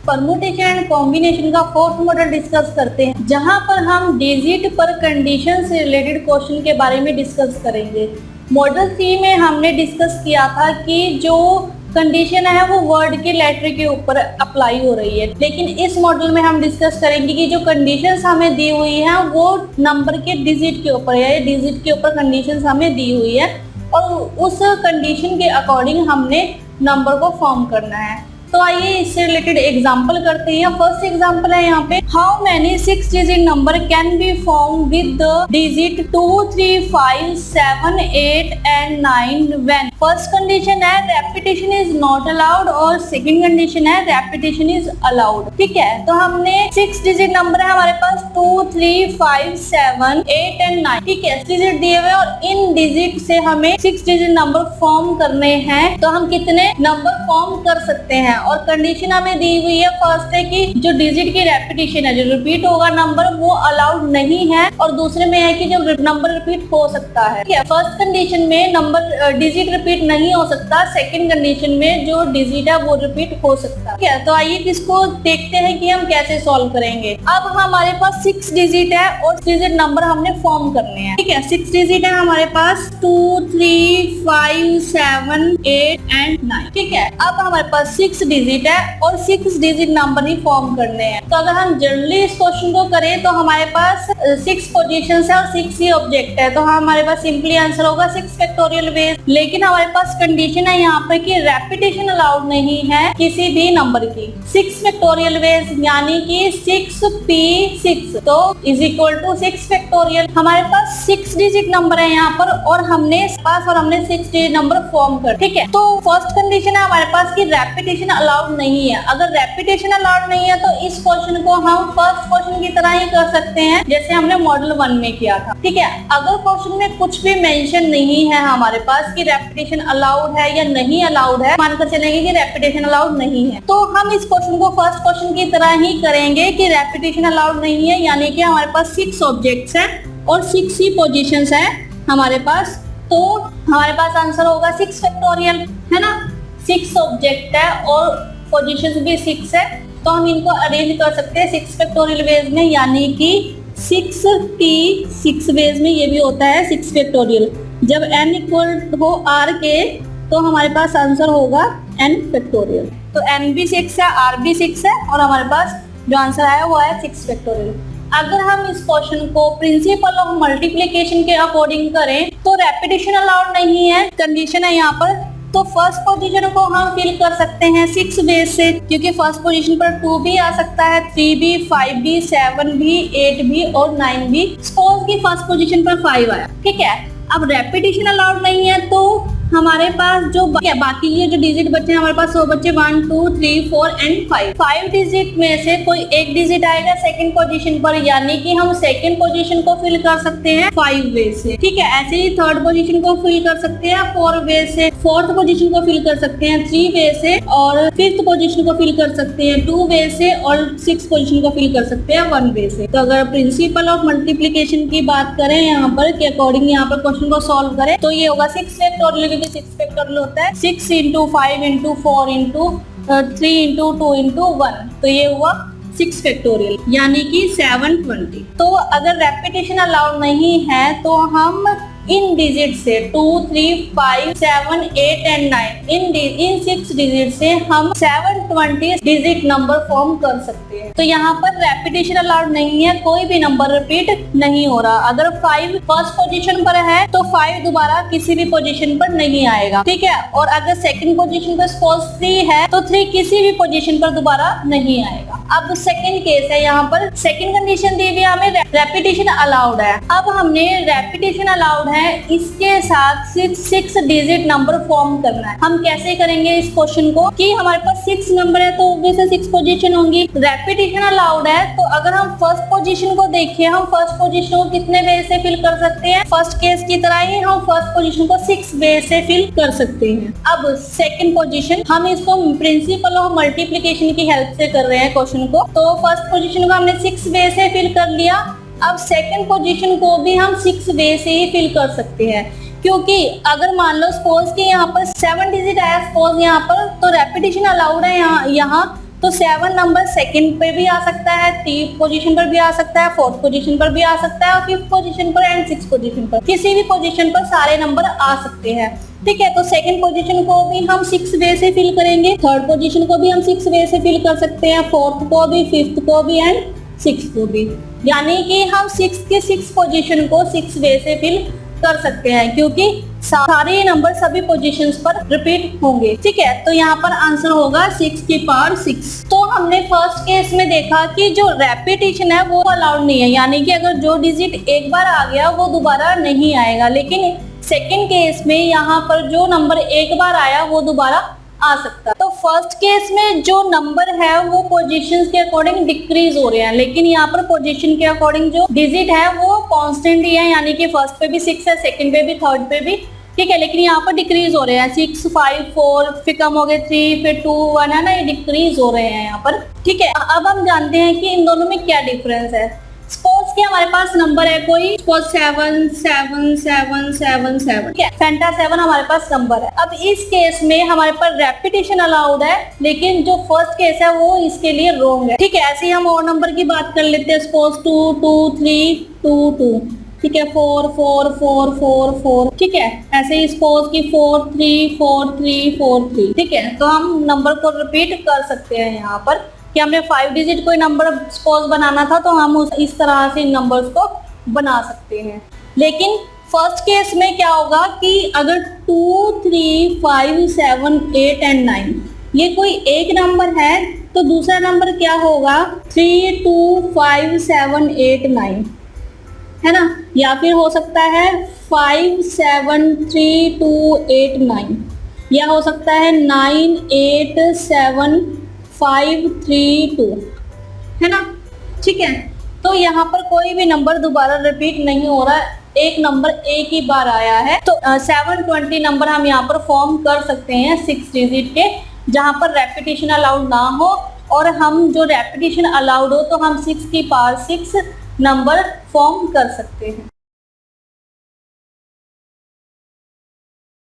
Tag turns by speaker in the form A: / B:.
A: Permutation and combination का fourth model discuss करते हैं, जहां पर हम डिजिट पर कंडीशन से रिलेटेड क्वेश्चन के बारे में डिस्कस करेंगे। मॉडल 3 में हमने डिस्कस किया था कि जो कंडीशन है वो वर्ड के लेटर के ऊपर अप्लाई हो रही है, लेकिन इस मॉडल में हम डिस्कस करेंगे कि जो कंडीशंस हमें दी हुई हैं वो नंबर के डिजिट के ऊपर है, डिजिट के ऊपर कंडीशंस हमें दी हुई है और उस कंडीशन के अकॉर्डिंग हमने नंबर को फॉर्म करना है। तो आइए इससे रिलेटेड एग्जांपल करते हैं। फर्स्ट एग्जांपल है यहाँ पे, how many 6 digit number can be form with the digit 2, 3, 5, 7, 8 and 9 when. First condition है रेपिटेशन इज नॉट अलाउड और सेकंड कंडीशन है रेपिटेशन इज अलाउड। ठीक है, तो हमने 6 डिजिट नंबर है हमारे पास 2, 3, 5, 7, 8 एंड 9। ठीक है, डिजिट दिए हुए और इन डिजिट से हमें 6 डिजिट नंबर फॉर्म करने हैं। तो हम कितने नंबर फॉर्म कर सकते हैं और कंडीशन हमें दी हुई है। फर्स्ट है कि जो डिजिट की रेपिटेशन है, जो रिपीट होगा नंबर, वो अलाउड नहीं है और दूसरे में है कि जो नंबर रिपीट हो सकता है। ठीक है, फर्स्ट कंडीशन में नंबर डिजिट रिपीट नहीं हो सकता, सेकंड कंडीशन में जो डिजिट है वो रिपीट हो सकता है। ठीक है, तो आइए इसको देखते हैं कि हम कैसे सॉल्व करेंगे। अब हमारे पास 6 डिजिट है और डिजिट नंबर हमने फॉर्म करने हैं। ठीक है, 6 डिजिट है हमारे पास 2, 3, 5, 7, 8 एंड 9। ठीक है, अब हमारे पास 6 डिजिट है और 6 डिजिट नंबर ही फॉर्म करने हैं। तो अगर हम जनरली इस क्वेश्चन को करें तो हमारे पास 6 पोजीशंस है और 6 ही ऑब्जेक्ट है, तो हमारे पास सिंपली आंसर होगा 6 फैक्टोरियल वेज। लेकिन हमारे पास कंडीशन है यहाँ पे कि रेपिटेशन अलाउड नहीं है किसी भी नंबर की। 6 फैक्टोरियल वेज यानी कि 6p6 तो इज इक्वल टू 6 फैक्टोरियल। हमारे पास 6 डिजिट नंबर है यहाँ पर और हमने 6 डिजिट नंबर फॉर्म कर। ठीक है, तो फर्स्ट कंडीशन है हमारे पास की रेपिटेशन अलाउड नहीं है। अगर रेपिटेशन अलाउड नहीं है तो इस क्वेश्चन को हम फर्स्ट क्वेश्चन की तरह ही कर सकते हैं जैसे हमने मॉडल 1 में किया था। ठीक है, अगर क्वेश्चन में कुछ भी मेंशन नहीं है हमारे पास कि रेपिटेशन अलाउड है या नहीं अलाउड है, मानकर चलेंगे कि रेपिटेशन अलाउड नहीं है, तो हम इस क्वेश्चन को फर्स्ट क्वेश्चन की तरह ही करेंगे कि रेपिटेशन अलाउड नहीं है, यानी कि हमारे पास 6 ऑब्जेक्ट्स हैं और 6 ही पोजीशंस है हमारे पास। तो हमारे पास आंसर होगा 6 फैक्टोरियल, है ना। 6 ऑब्जेक्ट है और पोजीशंस भी 6 है, तो हम इनको अरेंज कर सकते हैं 6 फैक्टोरियल वेज में, यानी कि 6p6 वेज में ये भी होता है 6 फैक्टोरियल। जब n इक्वल हो r के तो हमारे पास आंसर होगा n फैक्टोरियल। तो n भी 6 है, r भी 6 है और हमारे पास जो आंसर आया वो है 6 फैक्टोरियल। अगर हम इस क्वेश्चन को प्रिंसिपल ऑफ मल्टीप्लिकेशन के अकॉर्डिंग करें तो रेपिटेशन अलाउड नहीं है, कंडीशन है यहाँ पर। तो फर्स्ट पोजीशन को हम फिल कर सकते हैं 6 बेस से, क्योंकि फर्स्ट पोजीशन पर 2 भी आ सकता है, 3 भी, 5 भी, 7 भी, 8 भी और 9 भी। सपोज की फर्स्ट पोजीशन पर 5 आया। ठीक है, अब रेपिटेशन अलाउड नहीं है तो हमारे पास जो बाकी ये जो डिजिट बचे हैं हमारे पास वो बचे 1, 2, 3, 4 एंड 5। 5 डिजिट में से कोई एक डिजिट आएगा सेकंड पोजीशन पर, यानी कि हम सेकंड पोजीशन को फिल कर सकते हैं 5 वे से। ठीक है, ऐसे ही थर्ड पोजीशन को फिल कर सकते हैं 4 वे से, फोर्थ पोजीशन को फिल कर सकते हैं 3 वे से और फिफ्थ पोजीशन को फिल कर सकते हैं 2 वे से और 6 पोजीशन को फिल कर सकते हैं 1 वे से। तो अगर प्रिंसिपल ऑफ मल्टीप्लिकेशन की बात करें यहाँ पर के अकॉर्डिंग यहाँ पर क्वेश्चन को सॉल्व करें तो ये होगा 6 फैक्टोरियल, 6 फैक्टोरियल होता है 6 into 5 into 4 into 3 into 2 into 1, तो ये हुआ 6 फैक्टोरियल यानी कि 720। तो अगर रेपिटेशन अलाउड नहीं है तो हम इन डिजिट से 2, 3, 5, 7, 8 एंड 9 इन 6 डिजिट से हम 720 डिजिट नंबर फॉर्म कर सकते हैं। तो यहाँ पर रेपिटेशन अलाउड नहीं है, कोई भी नंबर रिपीट नहीं हो रहा। अगर 5 फर्स्ट पोजीशन पर है तो 5 दोबारा किसी भी पोजीशन पर नहीं आएगा। ठीक है, और अगर सेकंड पोजीशन पर सपोज 3 है तो 3 किसी भी पोजीशन पर दोबारा नहीं आएगा। अब सेकंड केस है, यहाँ पर सेकंड कंडीशन दी हुई हमें रेपिटेशन अलाउड है। अब हमने रेपिटेशन अलाउड है इसके साथ 6 डिजिट नंबर फॉर्म करना है। हम कैसे करेंगे इस क्वेश्चन को कि हमारे पास 6 नंबर है तो ऑब्वियसली 6 पोजीशन होंगी। रेपिटेशन अलाउड है तो अगर हम फर्स्ट पोजीशन को देखें, हम फर्स्ट पोजीशन को कितने वे से फिल कर सकते हैं, फर्स्ट केस की तरह ही हम फर्स्ट पोजीशन को 6 वे से फिल कर सकते हैं। अब सेकंड पोजीशन, हम इसको प्रिंसिपल ऑफ मल्टीप्लिकेशन की हेल्प से कर रहे हैं क्वेश्चन को। तो फर्स्ट पोजीशन को हमने 6 वे से फिल कर लिया, अब सेकंड पोजीशन को भी हम 6 वे से ही फिल कर सकते हैं, क्योंकि अगर मान लो सपोज कि यहाँ पर 7 डिजिट आया सपोज यहाँ पर, तो रेपिटेशन अलाउड है यहाँ तो 7 नंबर सेकंड पे भी आ सकता है, 3 पोजीशन पर भी आ सकता है, 4th पोजीशन पर भी आ सकता है और 5th पोजीशन पर एंड 6th पोजीशन पर, किसी भी पोजीशन पर सारे नंबर आ सकते हैं। ठीक है, तो सेकंड पोजीशन को भी हम 6 वे से फिल करेंगे, थर्ड पोजीशन को भी हम 6 वे से फिल कर सकते हैं, 4th को भी, 5th को भी एंड 6th को भी। यानी कि हम 6 के 6 पोजीशन को 6 वे से फिल कर सकते हैं, क्योंकि सारे नंबर सभी पोजीशंस पर रिपीट होंगे। ठीक है, तो यहाँ पर आंसर होगा 6 की पावर 6। तो हमने फर्स्ट केस में देखा कि जो रेपिटेशन है वो अलाउड नहीं है, यानी कि अगर जो डिजिट एक बार आ गया वो दोबारा नहीं आएगा। लेकिन सेकंड केस में यहाँ पर जो नंबर एक बार आया वो दोबारा आ सकता है। तो फर्स्ट केस में जो नंबर है वो पोजीशंस के अकॉर्डिंग डिक्रीज हो रहे हैं, लेकिन यहाँ पर पोजीशन के अकॉर्डिंग जो डिजिट है वो कांस्टेंट ही है, यानी कि फर्स्ट पे भी 6 है, सेकंड पे भी, थर्ड पे भी। ठीक है, लेकिन यहाँ पर डिक्रीज हो रहे हैं, 6, 5, 4, फिर कम हो गए 3, फिर 2, 1 है ना, ये डिक्रीज हो रहे हैं यहाँ पर। ठीक है, अब हम जानते हैं कि इन दोनों में क्या डिफरेंस है। सपोज कि हमारे पास नंबर है कोई, सपोज 7 7 7 7 7, ठीक है, फेंटा 7 हमारे पास नंबर है। अब इस केस में हमारे पास रेपिटेशन अलाउड है, लेकिन जो फर्स्ट केस है वो इसके लिए रॉन्ग है। ठीक है, ऐसे ही हम और नंबर की बात कर लेते हैं, सपोज 2 2 3 2 2, ठीक है, 4 4 4 4 4, ठीक है, ऐसे ही सपोज की 4 3 4 3 4 3। ठीक है, तो हम नंबर को रिपीट कर सकते हैं यहाँ पर कि हमने 5 डिजिट कोई नंबर सपोज बनाना था तो हम इस तरह से नंबर्स को बना सकते हैं। लेकिन फर्स्ट केस में क्या होगा कि अगर 2 3 5 7 8 एंड 9 ये कोई एक नंबर है तो दूसरा नंबर क्या होगा, 3 2 5 7 8 9, है ना, या फिर हो सकता है 5 7 3 2 8 9, या हो सकता है 9 8 7 5 3 2, है ना। ठीक है, तो यहाँ पर कोई भी नंबर दोबारा रिपीट नहीं हो रहा है, एक नंबर एक ही बार आया है। तो 720 नंबर हम यहाँ पर फॉर्म कर सकते हैं 6 डिजिट के, जहाँ पर रेपिटेशन अलाउड ना हो, और हम जो रेपिटेशन अलाउड हो तो हम 6 की पावर 6 नंबर फॉर्म कर सकते हैं।